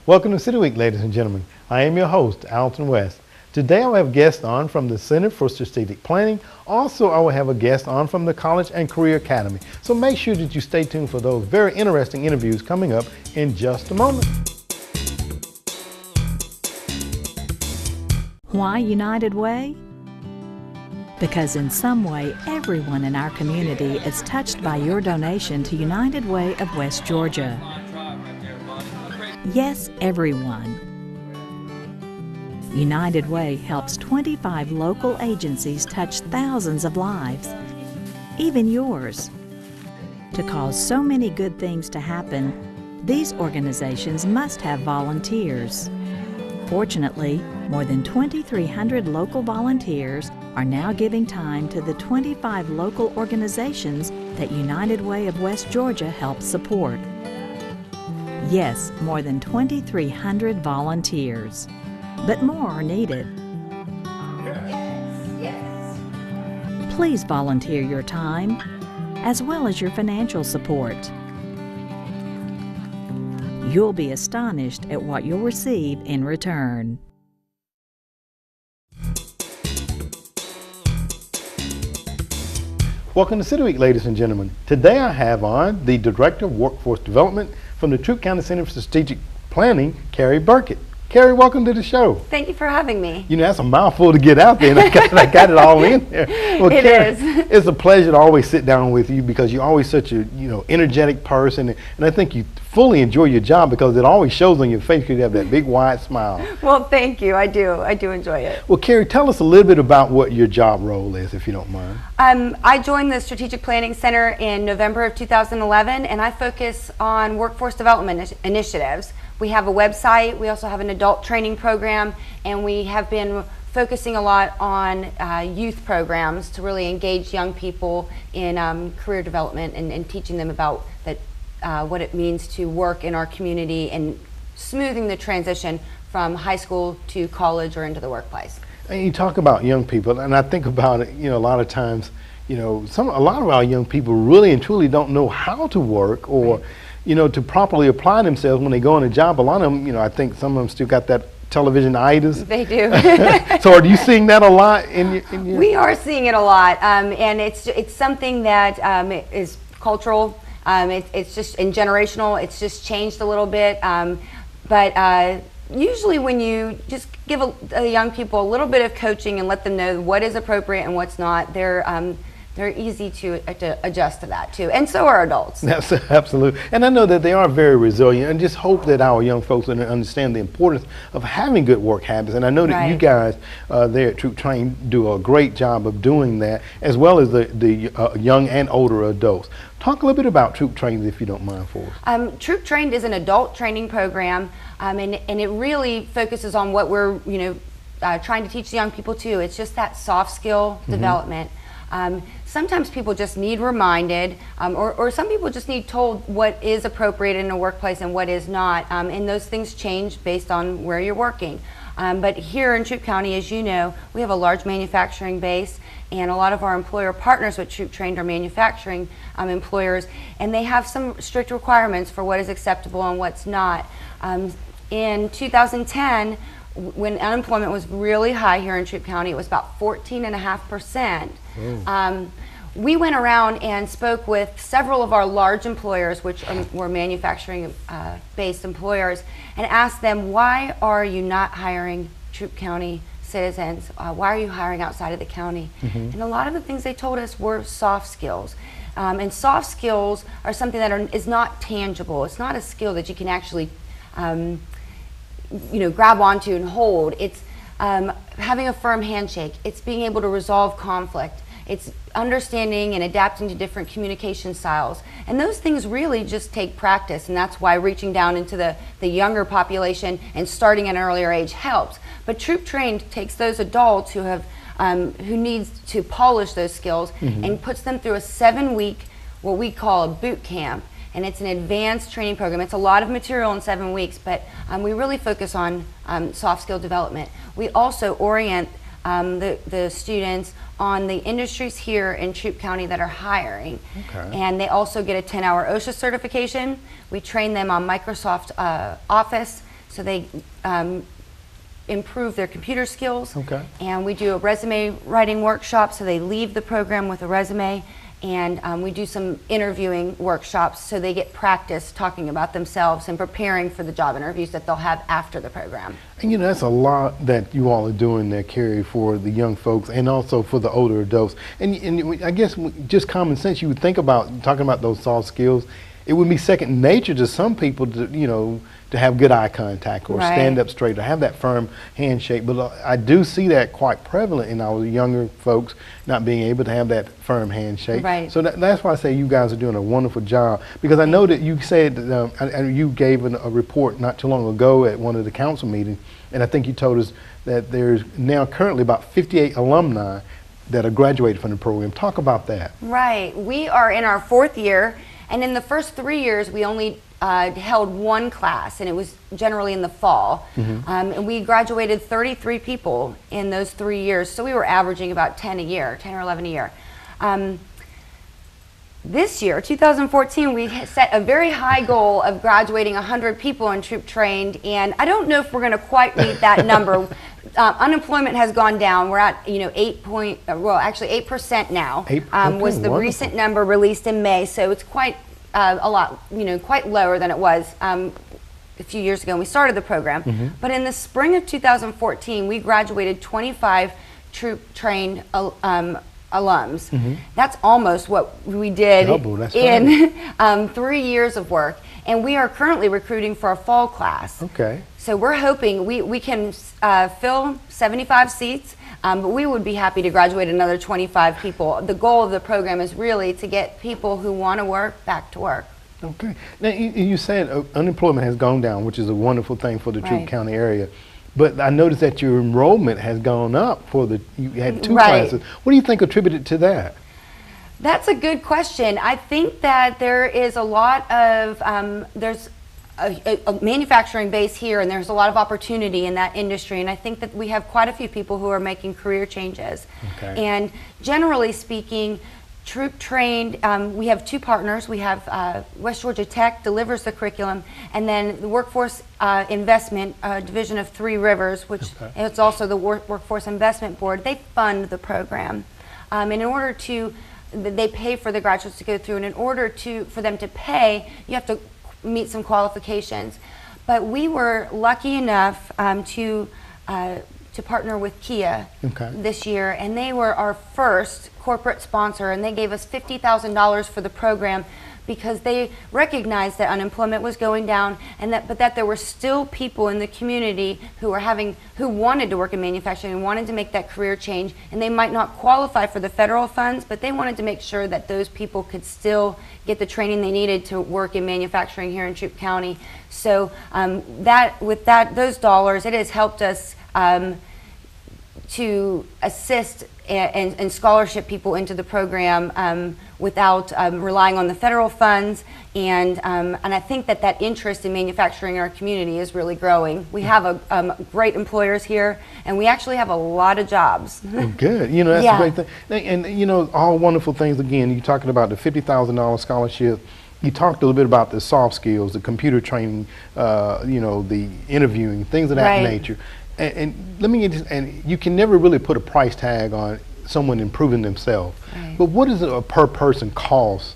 Welcome to City Week, ladies and gentlemen. I am your host, Alton West. Today I will have guests on from the Center for Strategic Planning. Also, I will have a guest on from the College and Career Academy. So make sure that you stay tuned for those very interesting interviews coming up in just a moment. Why United Way? Because in some way, everyone in our community is touched by your donation to United Way of West Georgia. Yes, everyone. United Way helps 25 local agencies touch thousands of lives, even yours. To cause so many good things to happen, these organizations must have volunteers. Fortunately, more than 2,300 local volunteers are now giving time to the 25 local organizations that United Way of West Georgia helps support. Yes, more than 2,300 volunteers. But more are needed. Yes. Please volunteer your time, as well as your financial support. You'll be astonished at what you'll receive in return. Welcome to City Week, ladies and gentlemen. Today I have on the Director of Workforce Development from the Troup County Center for Strategic Planning, Carrie Burkett. Carrie, welcome to the show. Thank you for having me. You know, that's a mouthful to get out there, and I got it all in there. Well, it Carrie, is. It's a pleasure to always sit down with you because you're always such a energetic person, and I think you fully enjoy your job because it always shows on your face because you have that big wide smile. Well, thank you. I do enjoy it. Well, Carrie, tell us a little bit about what your job role is, if you don't mind. I joined the Strategic Planning Center in November of 2011, and I focus on workforce development initiatives. We have a website, we also have an adult training program, and we have been focusing a lot on youth programs to really engage young people in career development and teaching them about what it means to work in our community and smoothing the transition from high school to college or into the workplace. And you talk about young people, and I think about it, a lot of times, a lot of our young people really and truly don't know how to work or, right, to properly apply themselves when they go on a job. A lot of them, I think some of them still got that television-itis. They do. So are you seeing that a lot in your? We are seeing it a lot, and it's something that is cultural. It's just and generational. It's just changed a little bit, but usually when you just give the young people a little bit of coaching and let them know what is appropriate and what's not, they're easy to adjust to that too, and so are adults. That's absolutely, and I know that they are very resilient, and just hope that our young folks understand the importance of having good work habits. And I know that right, you guys there at Troup Train do a great job of doing that, as well as the young and older adults. Talk a little bit about Troup Trained, if you don't mind, for us. Troup Trained is an adult training program, and it really focuses on what we're trying to teach the young people too. It's just that soft skill development. Sometimes people just need reminded, or some people just need told what is appropriate in a workplace and what is not, and those things change based on where you're working. But here in Troup County, as you know, we have a large manufacturing base, and a lot of our employer partners with Troup Trained are manufacturing employers, and they have some strict requirements for what is acceptable and what's not. In 2010, when unemployment was really high here in Troup County, it was about 14.5%. We went around and spoke with several of our large employers, which were manufacturing-based employers, and asked them, why are you not hiring Troup County citizens? Why are you hiring outside of the county? And a lot of the things they told us were soft skills. And soft skills are something that is not tangible. It's not a skill that you can actually grab onto and hold. It's having a firm handshake. It's being able to resolve conflict. It's understanding and adapting to different communication styles. And those things really just take practice, and that's why reaching down into the younger population and starting at an earlier age helps. But Troup Trained takes those adults who needs to polish those skills and puts them through a 7-week, what we call a boot camp. And it's an advanced training program. It's a lot of material in 7 weeks, but we really focus on soft skill development. We also orient the students on the industries here in Troup County that are hiring. Okay. And they also get a 10-hour OSHA certification. We train them on Microsoft Office so they improve their computer skills. Okay. And we do a resume writing workshop, so they leave the program with a resume. And we do some interviewing workshops, so they get practice talking about themselves and preparing for the job interviews that they'll have after the program. And you know, that's a lot that you all are doing there, Carrie, for the young folks and also for the older adults. And I guess just common sense, you would think about talking about those soft skills. It would be second nature to some people to, you know, to have good eye contact or stand up straight or have that firm handshake. But I do see that quite prevalent in our younger folks not being able to have that firm handshake. Right. So that's why I say you guys are doing a wonderful job, because I know that you said you gave a report not too long ago at one of the council meetings, and I think you told us that there's now currently about 58 alumni that are graduated from the program. Talk about that. Right. We are in our 4th year, and in the first 3 years we only held one class, and it was generally in the fall. And we graduated 33 people in those 3 years, so we were averaging about 10 or 11 a year. This year, 2014, we set a very high goal of graduating 100 people in troop trained, and I don't know if we're going to quite meet that number. Unemployment has gone down. We're at 8% now. Was the recent number released in May, so it's quite a lot, quite lower than it was a few years ago when we started the program. But in the spring of 2014, we graduated 25 troop trained alums. That's almost what we did in 3 years of work. And we are currently recruiting for a fall class. Okay. So we're hoping we can fill 75 seats, but we would be happy to graduate another 25 people. The goal of the program is really to get people who want to work back to work. Okay. Now, you said unemployment has gone down, which is a wonderful thing for the Troup County area. But I noticed that your enrollment has gone up you had 2 classes. What do you think attributed to that? That's a good question. I think that there is a lot of, there's a manufacturing base here, and there's a lot of opportunity in that industry, and I think that we have quite a few people who are making career changes. Okay. And generally speaking, troop trained, we have 2 partners. We have West Georgia Tech delivers the curriculum, and then the Workforce Investment Division of Three Rivers, which is also the Workforce Investment Board. They fund the program, and in order to, they pay for the graduates to go through, and in order for them to pay, you have to meet some qualifications. But we were lucky enough to partner with Kia this year, and they were our first corporate sponsor, and they gave us $50,000 for the program because they recognized that unemployment was going down, and that there were still people in the community who wanted to work in manufacturing and wanted to make that career change, and they might not qualify for the federal funds, but they wanted to make sure that those people could still get the training they needed to work in manufacturing here in Troup County. So those dollars, it has helped us to assist and scholarship people into the program without relying on the federal funds, and I think that interest in manufacturing in our community is really growing. We have great employers here, and we actually have a lot of jobs. Good. That's a great thing. And all wonderful things. Again, you're talking about the $50,000 scholarship. You talked a little bit about the soft skills, the computer training, the interviewing, things of that nature. And let me get this, and you can never really put a price tag on someone improving themselves. But what is a per person cost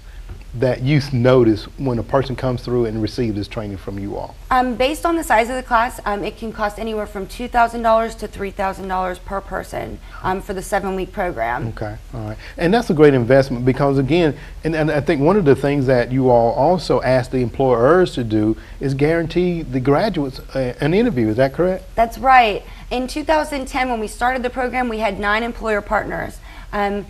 that you notice when a person comes through and receives this training from you all? Based on the size of the class, it can cost anywhere from $2,000 to $3,000 per person for the 7-week program. Okay, all right. And that's a great investment because, again, and I think one of the things that you all also ask the employers to do is guarantee the graduates an interview. Is that correct? That's right. In 2010, when we started the program, we had 9 employer partners. In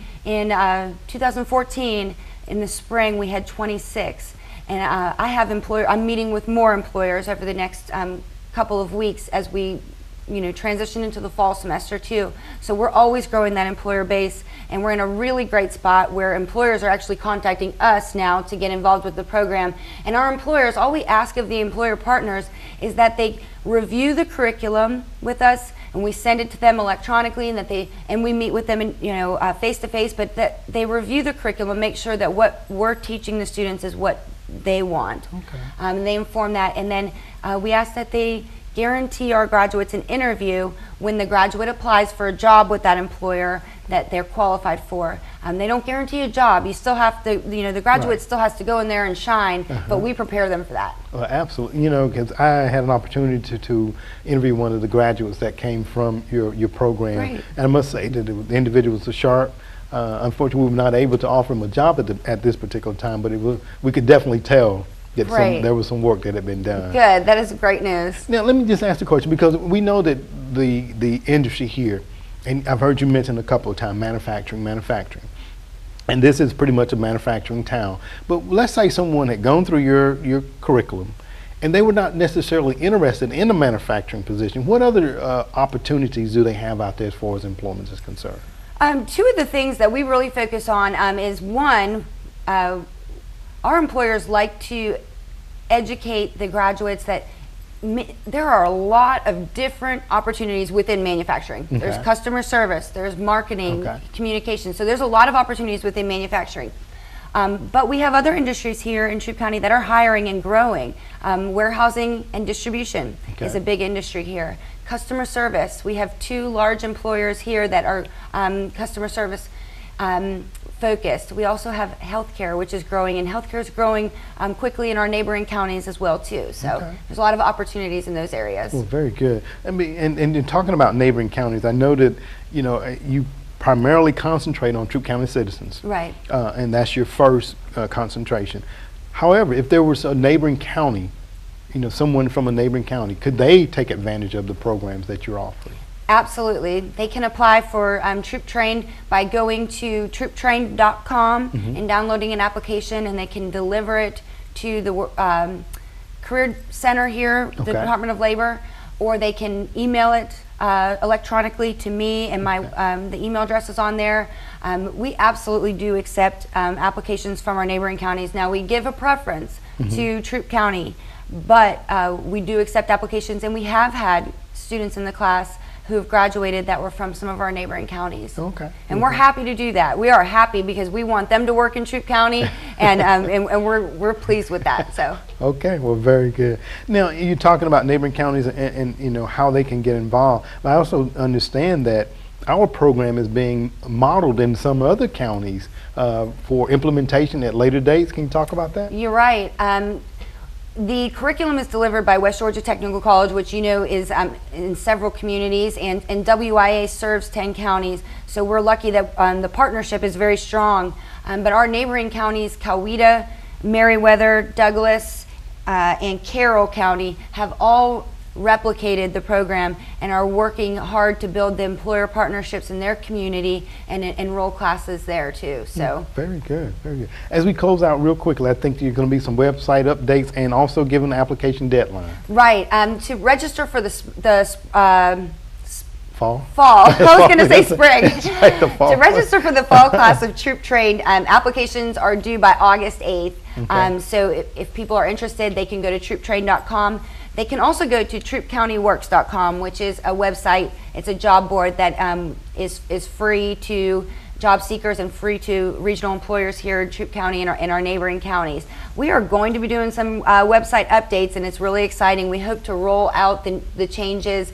2014, in the spring, we had 26, and I'm meeting with more employers over the next couple of weeks as we, transition into the fall semester too. So we're always growing that employer base, and we're in a really great spot where employers are actually contacting us now to get involved with the program. And our employers, all we ask of the employer partners is that they review the curriculum with us, and we send it to them electronically, and we meet with them face to face, but that they review the curriculum, make sure that what we're teaching the students is what they want. And they inform that, and then we ask that they guarantee our graduates an interview when the graduate applies for a job with that employer that they're qualified for. They don't guarantee a job. You still have to, the graduate still has to go in there and shine, but we prepare them for that. Well, absolutely. Because I had an opportunity to interview one of the graduates that came from your program. Great. And I must say that the individual was sharp. Unfortunately, we were not able to offer him a job at this particular time, but we could definitely tell that there was some work that had been done. Good. That is great news. Now, let me just ask the question, because we know that the industry here, and I've heard you mention a couple of times, manufacturing. And this is pretty much a manufacturing town. But let's say someone had gone through your curriculum and they were not necessarily interested in a manufacturing position. What other opportunities do they have out there as far as employment is concerned? Two of the things that we really focus on is one, our employers like to educate the graduates that there are a lot of different opportunities within manufacturing. Okay. There's customer service, there's marketing, communication. So there's a lot of opportunities within manufacturing. But we have other industries here in Troup County that are hiring and growing. Warehousing and distribution is a big industry here. Customer service, we have 2 large employers here that are customer service focused. We also have healthcare, which is growing, and healthcare is growing quickly in our neighboring counties as well too. So there's a lot of opportunities in those areas. Well, very good. I mean, and talking about neighboring counties, I know that you primarily concentrate on Troup County citizens, right? And that's your first concentration. However, if there was a neighboring county, someone from a neighboring county, could they take advantage of the programs that you're offering? Absolutely. They can apply for Troup Trained by going to trooptrained.com and downloading an application, and they can deliver it to the Career Center here, the Department of Labor, or they can email it electronically to me, and the email address is on there. We absolutely do accept applications from our neighboring counties. Now, we give a preference to Troup County, but we do accept applications, and we have had students in the class who have graduated that were from some of our neighboring counties. And we're happy to do that. We are happy because we want them to work in Troup County, and we're pleased with that. So. Okay, well, very good. Now, you're talking about neighboring counties and how they can get involved. But I also understand that our program is being modeled in some other counties for implementation at later dates. Can you talk about that? You're right. The curriculum is delivered by West Georgia Technical College, which is in several communities, and WIA serves 10 counties. So we're lucky that the partnership is very strong. But our neighboring counties, Coweta, Meriwether, Douglas, and Carroll County, have all replicated the program and are working hard to build the employer partnerships in their community and enroll classes there too. So very good, very good. As we close out real quickly, I think there's going to be some website updates and also give an application deadline. Right. To register for the fall. I was going to say spring. Right, the fall. To register for the fall class of Troup Trained, applications are due by August 8th. So if people are interested, they can go to trooptrained.com. They can also go to troopcountyworks.com, which is a website. It's a job board that is free to job seekers and free to regional employers here in Troup County and our neighboring counties. We are going to be doing some website updates, and it's really exciting. We hope to roll out the changes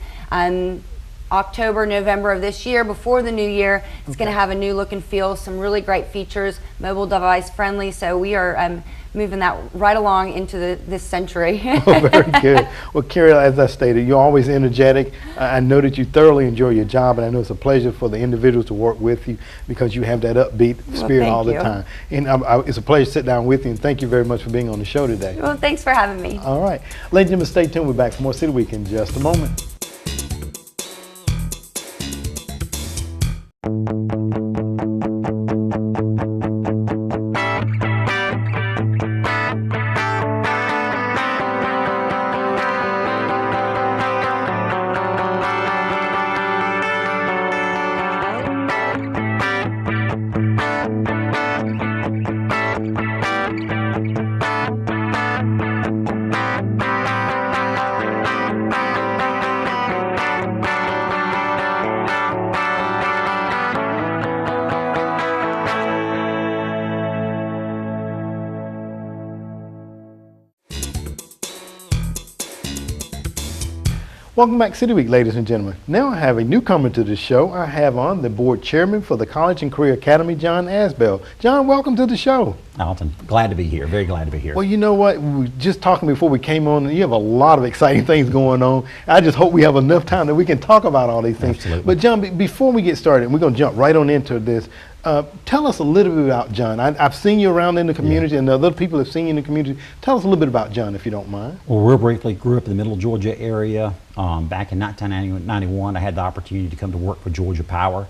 October, November of this year, before the new year. It's going to have a new look and feel, some really great features, mobile device friendly. So we are moving that right along into this century. Very good. Well, Carrie, as I stated, you're always energetic. I know that you thoroughly enjoy your job, and I know it's a pleasure for the individuals to work with you because you have that upbeat spirit all the time. And it's a pleasure to sit down with you, and thank you very much for being on the show today. Well, thanks for having me. All right. Ladies and gentlemen, stay tuned. We're back for more City Week in just a moment. Welcome back, City Week, ladies and gentlemen. Now I have a newcomer to the show. I have on the board chairman for the College and Career Academy, John Asbell. John, welcome to the show. Alton, glad to be here. Very glad to be here. Well, you know what? We were just talking before we came on. You have a lot of exciting things going on. I just hope we have enough time that we can talk about all these things. Absolutely. But John, before we get started, we're going to jump right on into this. Tell us a little bit about John. I've seen you around in the community, and other people have seen you in the community. Tell us a little bit about John, if you don't mind. Well, real briefly, grew up in the middle Georgia area. Back in 1991, I had the opportunity to come to work for Georgia Power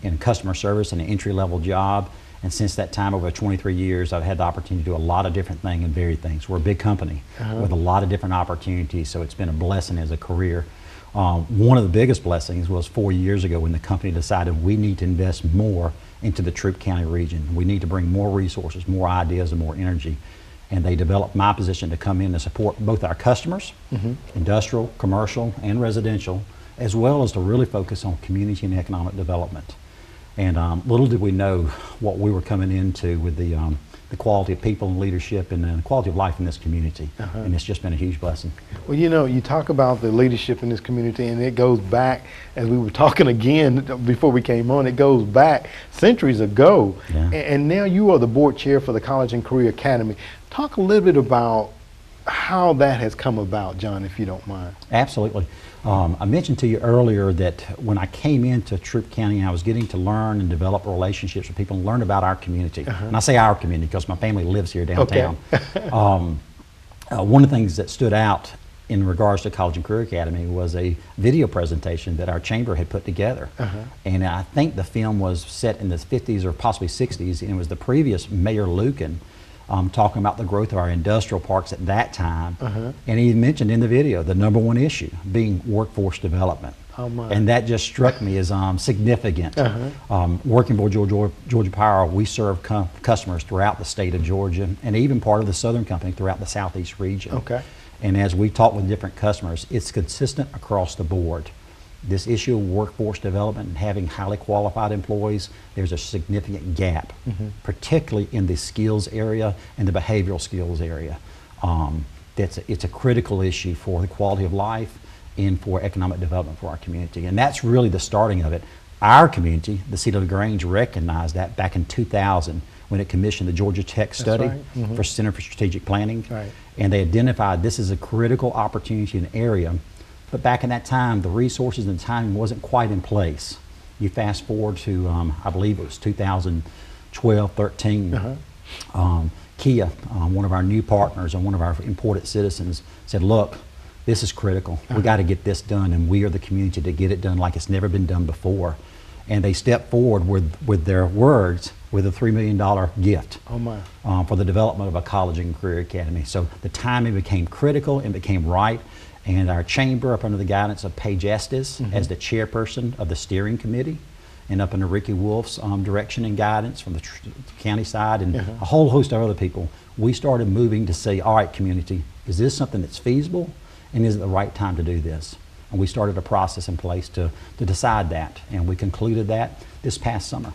in customer service and an entry-level job. And since that time, over 23 years, I've had the opportunity to do a lot of different things and varied things. We're a big company with a lot of different opportunities, so it's been a blessing as a career. One of the biggest blessings was 4 years ago when the company decided we need to invest more into the Troup County region. We need to bring more resources, more ideas, and more energy. And they developed my position to come in and support both our customers, industrial, commercial, and residential, as well as to really focus on community and economic development. And little did we know what we were coming into with the quality of people and leadership and the quality of life in this community. And it's just been a huge blessing. Well, you know, you talk about the leadership in this community, and it goes back, as we were talking again before we came on, it goes back centuries ago. And now you are the board chair for the College and Career Academy. Talk a little bit about how that has come about, John, if you don't mind. Absolutely. I mentioned to you earlier that when I came into Troup County, I was getting to learn and develop relationships with people and learn about our community. And I say our community because my family lives here downtown. One of the things that stood out in regards to College and Career Academy was a video presentation that our chamber had put together. And I think the film was set in the 50s or possibly 60s, and it was the previous Mayor Lucan talking about the growth of our industrial parks at that time. And he mentioned in the video the #1 issue being workforce development. And that just struck me as significant. Working for Georgia Power, we serve customers throughout the state of Georgia and even part of the Southern Company throughout the Southeast region. And as we talk with different customers, it's consistent across the board. This issue of workforce development and having highly qualified employees, there's a significant gap, particularly in the skills area and the behavioral skills area. It's a critical issue for the quality of life and for economic development for our community. And that's really the starting of it. Our community, the City of LaGrange, recognized that back in 2000 when it commissioned the Georgia Tech study for Center for Strategic Planning. And they identified this as a critical opportunity in an area. But back in that time, the resources and timing wasn't quite in place. You fast forward to, I believe it was 2012, 13. Kia, one of our new partners and one of our important citizens, said, look, this is critical. We got to get this done, and we are the community to get it done like it's never been done before. And they stepped forward with their words with a $3 million gift for the development of a college and career academy. So the timing became critical and became right. And our chamber, up under the guidance of Paige Estes as the chairperson of the steering committee, and up under Ricky Wolf's direction and guidance from the county side and a whole host of other people, we started moving to say, all right, community, is this something that's feasible? And is it the right time to do this? And we started a process in place to decide that. And we concluded that this past summer.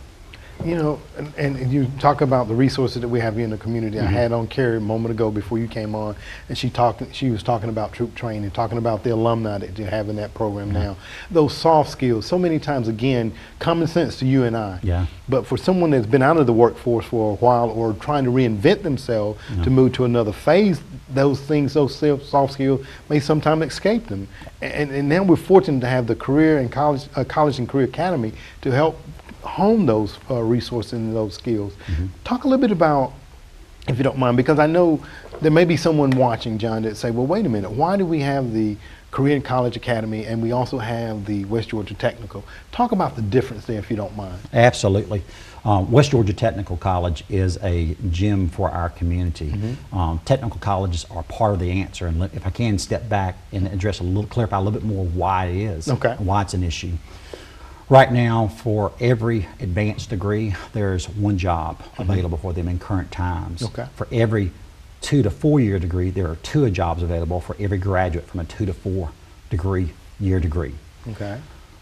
You know, and you talk about the resources that we have here in the community. I had on Carrie a moment ago before you came on, and she was talking about troop training, talking about the alumni that you have in that program now. Those soft skills, so many times, again, common sense to you and I. But for someone that's been out of the workforce for a while or trying to reinvent themselves to move to another phase, those things, those soft skills may sometimes escape them. And now we're fortunate to have the Career and College and Career Academy to help hone those resources and those skills. Talk a little bit about, if you don't mind, because I know there may be someone watching, John, that say, well, wait a minute, why do we have the Career and College Academy and we also have the West Georgia Technical? Talk about the difference there, if you don't mind. Absolutely. West Georgia Technical College is a gem for our community. Technical colleges are part of the answer, and if I can step back and address clarify a little bit more why it is, and why it's an issue. Right now, for every advanced degree, there's one job available for them in current times. For every 2 to 4 year degree, there are 2 jobs available for every graduate from a 2 to 4 year degree.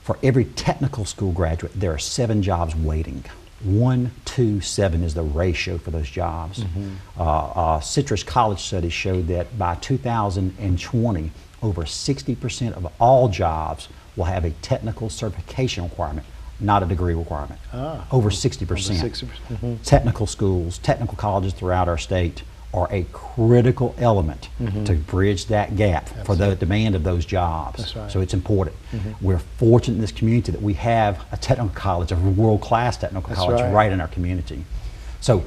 For every technical school graduate, there are 7 jobs waiting. 1, 2, 7 is the ratio for those jobs. Citrus College study showed that by 2020, over 60% of all jobs will have a technical certification requirement, not a degree requirement. Over 60%. Over 60%. Technical schools, technical colleges throughout our state are a critical element to bridge that gap for the demand of those jobs. That's right. So it's important. We're fortunate in this community that we have a technical college, a world-class technical college right in our community. So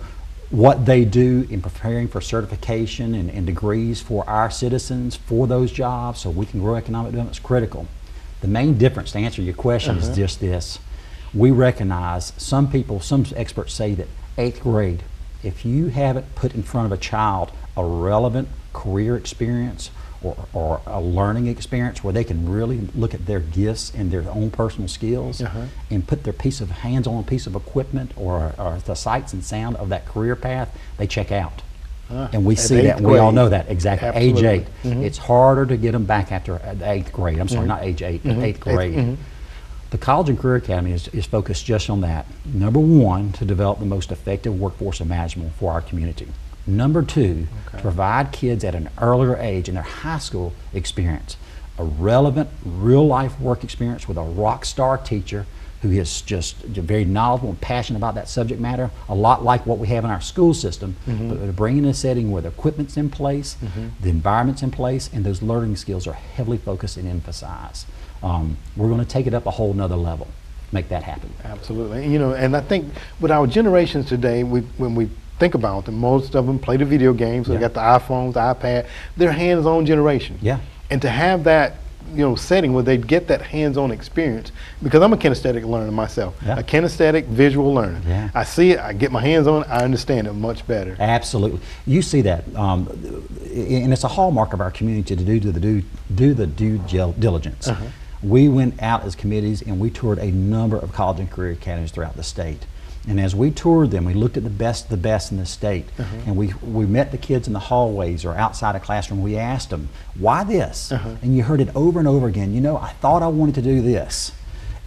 what they do in preparing for certification and degrees for our citizens for those jobs so we can grow economic development is critical. The main difference, to answer your question, is just this. We recognize some experts say that 8th grade, if you haven't put in front of a child a relevant career experience or a learning experience where they can really look at their gifts and their own personal skills and put their hands-on piece of equipment or the sights and sound of that career path, they check out. And we see that, and we all know that, exactly. Absolutely. Age 8. It's harder to get them back after the 8th grade. I'm sorry, not age 8, but 8th grade. The College and Career Academy is focused just on that. Number one, to develop the most effective workforce imaginable for our community. Number two, to provide kids at an earlier age in their high school experience a relevant, real-life work experience with a rock star teacher who is just very knowledgeable and passionate about that subject matter, a lot like what we have in our school system, but to bring in a setting where the equipment's in place, the environment's in place, and those learning skills are heavily focused and emphasized. We're going to take it up a whole nother level, make that happen. Absolutely. You know, and I think with our generations today, when we think about them, most of them play the video games, so they got the iPhones, the iPad, they're hands-on generation. Yeah. And to have that, you know, setting where they get that hands-on experience, because I'm a kinesthetic learner myself, a kinesthetic visual learner. I see it, I get my hands on it, I understand it much better. Absolutely. You see that, and it's a hallmark of our community to do the due diligence. We went out as committees and we toured a number of college and career academies throughout the state. And as we toured them, we looked at the best in the state, and we met the kids in the hallways or outside a classroom. We asked them, why this? And you heard it over and over again. You know, I thought I wanted to do this.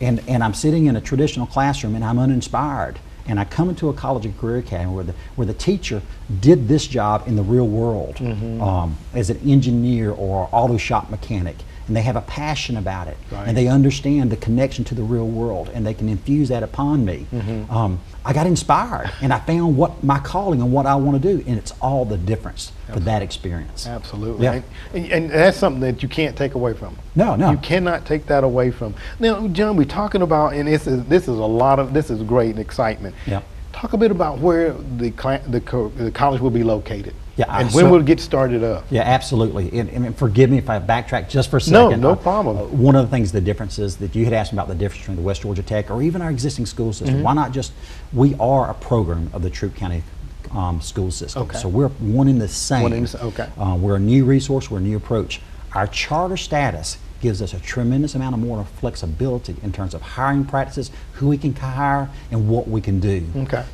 And I'm sitting in a traditional classroom and I'm uninspired. And I come into a college and career academy where the teacher did this job in the real world as an engineer or auto shop mechanic. And they have a passion about it, and they understand the connection to the real world, and they can infuse that upon me. I got inspired, and I found what my calling and what I want to do, and it's all the difference for that experience. Absolutely. Yeah. And that's something that you can't take away from them. No. You cannot take that away from them. Now, John, we're talking about, and this is great excitement. Yeah. Talk a bit about where the college will be located. Yeah, and when will it get started up? Yeah, absolutely. And forgive me if I backtrack just for a second. No problem. One of the things, the differences that you had asked me about the difference between the West Georgia Tech or even our existing school system. Why not just, we are a program of the Troup County school system. So we're one in the same. We're a new resource, we're a new approach. Our charter status gives us a tremendous amount of more flexibility in terms of hiring practices, who we can hire, and what we can do.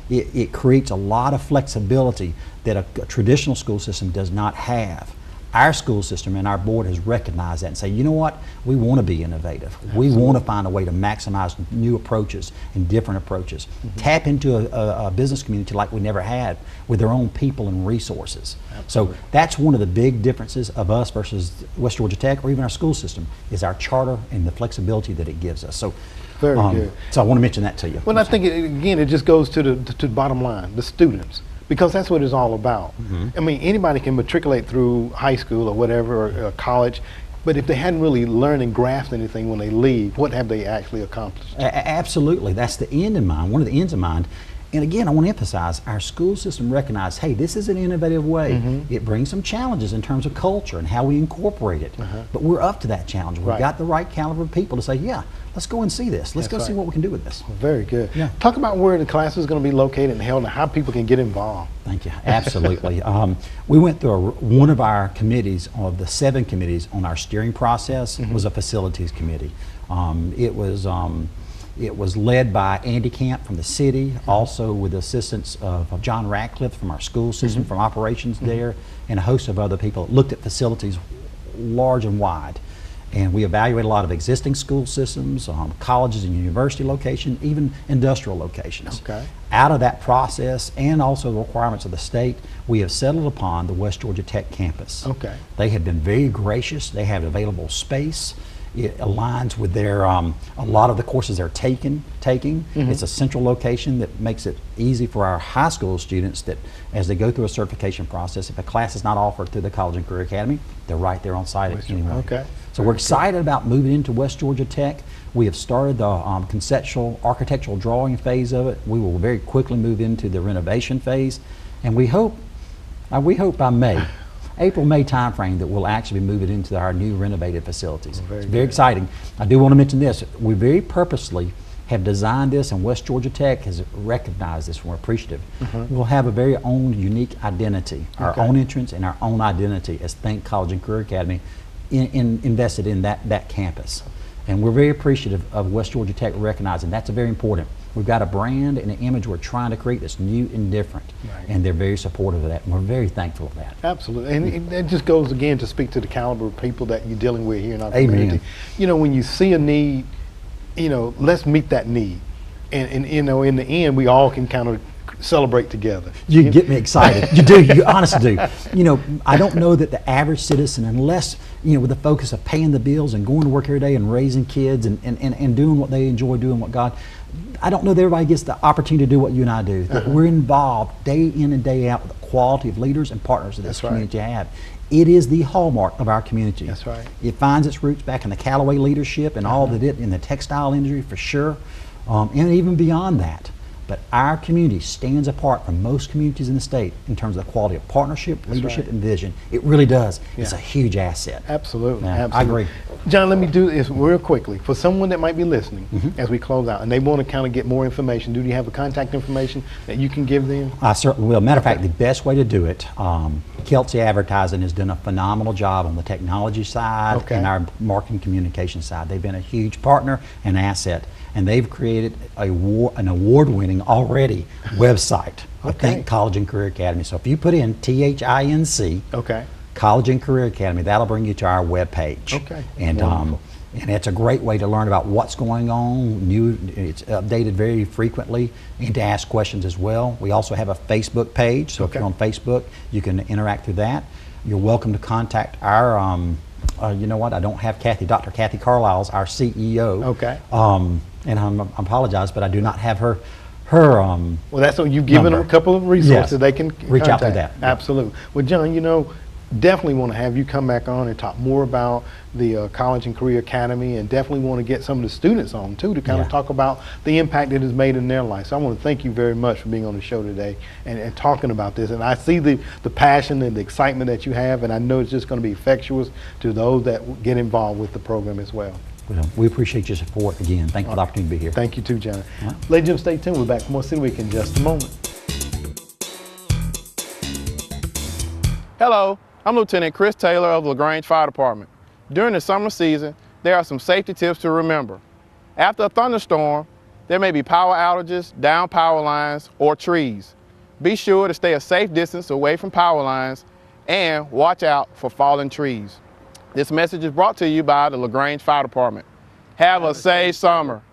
It creates a lot of flexibility that a traditional school system does not have. Our school system and our board has recognized that and say, you know what, we want to be innovative. We want to find a way to maximize new approaches and different approaches. Tap into a business community like we never had with their own people and resources. So that's one of the big differences of us versus West Georgia Tech or even our school system is our charter and the flexibility that it gives us. So, very good. So I want to mention that to you. Well, I think, again, it just goes to the bottom line, the students. Because that's what it's all about. I mean, anybody can matriculate through high school or whatever, or college, but if they hadn't really learned and grasped anything when they leave, what have they actually accomplished? Absolutely. That's the end in mind, one of the ends in mind. And again, I want to emphasize, our school system recognizes, hey, this is an innovative way. It brings some challenges in terms of culture and how we incorporate it. But we're up to that challenge. We've got the right caliber of people to say, yeah, let's go and see this. Let's go see what we can do with this. Very good. Talk about where the class is going to be located and held and how people can get involved. Thank you. Absolutely. We went through one of our committees, of the 7 committees on our steering process, was a facilities committee. It was led by Andy Camp from the city, also with the assistance of John Ratcliffe from our school system, from operations there, and a host of other people that looked at facilities large and wide. And we evaluate a lot of existing school systems, colleges and university locations, even industrial locations. Okay. Out of that process, and also the requirements of the state, we have settled upon the West Georgia Tech campus. Okay. They have been very gracious. They have available space. It aligns with their a lot of the courses they're taking. It's a central location that makes it easy for our high school students that, as they go through a certification process, if a class is not offered through the College and Career Academy, they're right there on site anyway. Okay. So we're excited about moving into West Georgia Tech. We have started the conceptual architectural drawing phase of it. We will very quickly move into the renovation phase, and we hope by May. April-May timeframe that we'll actually be moving into our new renovated facilities. It's very exciting. I do want to mention this. We very purposely have designed this, and West Georgia Tech has recognized this, and we're appreciative. We'll have a very own unique identity, our own entrance and our own identity as Think College and Career Academy invested in that campus. And we're very appreciative of West Georgia Tech recognizing that's very important. We've got a brand and an image we're trying to create that's new and different, and they're very supportive of that, and we're very thankful for that. Absolutely, and it just goes again to speak to the caliber of people that you're dealing with here in our Amen. community. You know, when you see a need, you know, let's meet that need, and you know, in the end, we all can kind of celebrate together. You get me excited. You do. You honestly do. You know, I don't know that the average citizen, unless, you know, with the focus of paying the bills and going to work every day and raising kids and doing what they enjoy doing, what God, I don't know that everybody gets the opportunity to do what you and I do. That we're involved day in and day out with the quality of leaders and partners that this community have. It is the hallmark of our community. That's right. It finds its roots back in the Callaway leadership and all that it in the textile industry for sure, and even beyond that. But our community stands apart from most communities in the state in terms of the quality of partnership, leadership, and vision. It really does. It's a huge asset. Absolutely. Yeah, Absolutely. I agree. John, let me do this real quickly. For someone that might be listening as we close out and they want to kind of get more information, do you have a contact information that you can give them? I certainly will. Matter of fact, the best way to do it, Kelsey Advertising has done a phenomenal job on the technology side and our marketing communication side. They've been a huge partner and asset, and they've created an award-winning already website, I think, College and Career Academy. So if you put in THINC, College and Career Academy, that'll bring you to our webpage. And it's a great way to learn about what's going on. It's updated very frequently, and to ask questions as well. We also have a Facebook page, so if you're on Facebook, you can interact through that. You're welcome to contact our, you know what, I don't have Dr. Kathy Carlisle's our CEO. And I apologize, but I do not have her well, that's what you've given them a couple of resources they can reach out to that. Absolutely. Well, John, you know, definitely want to have you come back on and talk more about the College and Career Academy, and definitely want to get some of the students on too to kind of talk about the impact it has made in their life. So I want to thank you very much for being on the show today and talking about this. And I see the passion and the excitement that you have, and I know it's just going to be infectious to those that get involved with the program as well. Well, we appreciate your support again. Thank you for the opportunity to be here. Thank you too, John. Ladies and gentlemen, stay tuned. We're back for more City Week in just a moment. Hello, I'm Lieutenant Chris Taylor of LaGrange Fire Department. During the summer season, there are some safety tips to remember. After a thunderstorm, there may be power outages, down power lines, or trees. Be sure to stay a safe distance away from power lines and watch out for fallen trees. This message is brought to you by the LaGrange Fire Department. Have a safe summer.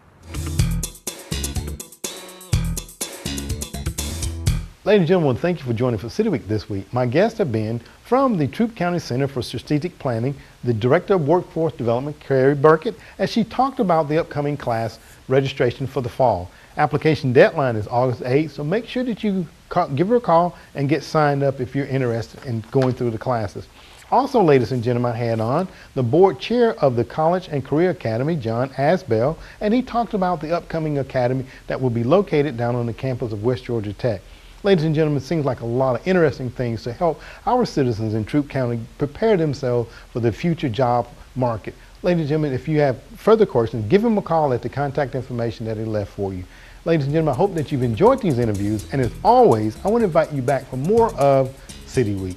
Ladies and gentlemen, thank you for joining for City Week this week. My guests have been from the Troup County Center for Strategic Planning, the Director of Workforce Development, Carrie Burkett, as she talked about the upcoming class registration for the fall. Application deadline is August 8th, so make sure that you give her a call and get signed up if you're interested in going through the classes. Also, ladies and gentlemen, I had on the board chair of the College and Career Academy, John Asbell, and he talked about the upcoming academy that will be located down on the campus of West Georgia Tech. Ladies and gentlemen, it seems like a lot of interesting things to help our citizens in Troup County prepare themselves for the future job market. Ladies and gentlemen, if you have further questions, give him a call at the contact information that he left for you. Ladies and gentlemen, I hope that you've enjoyed these interviews, and as always, I want to invite you back for more of City Week.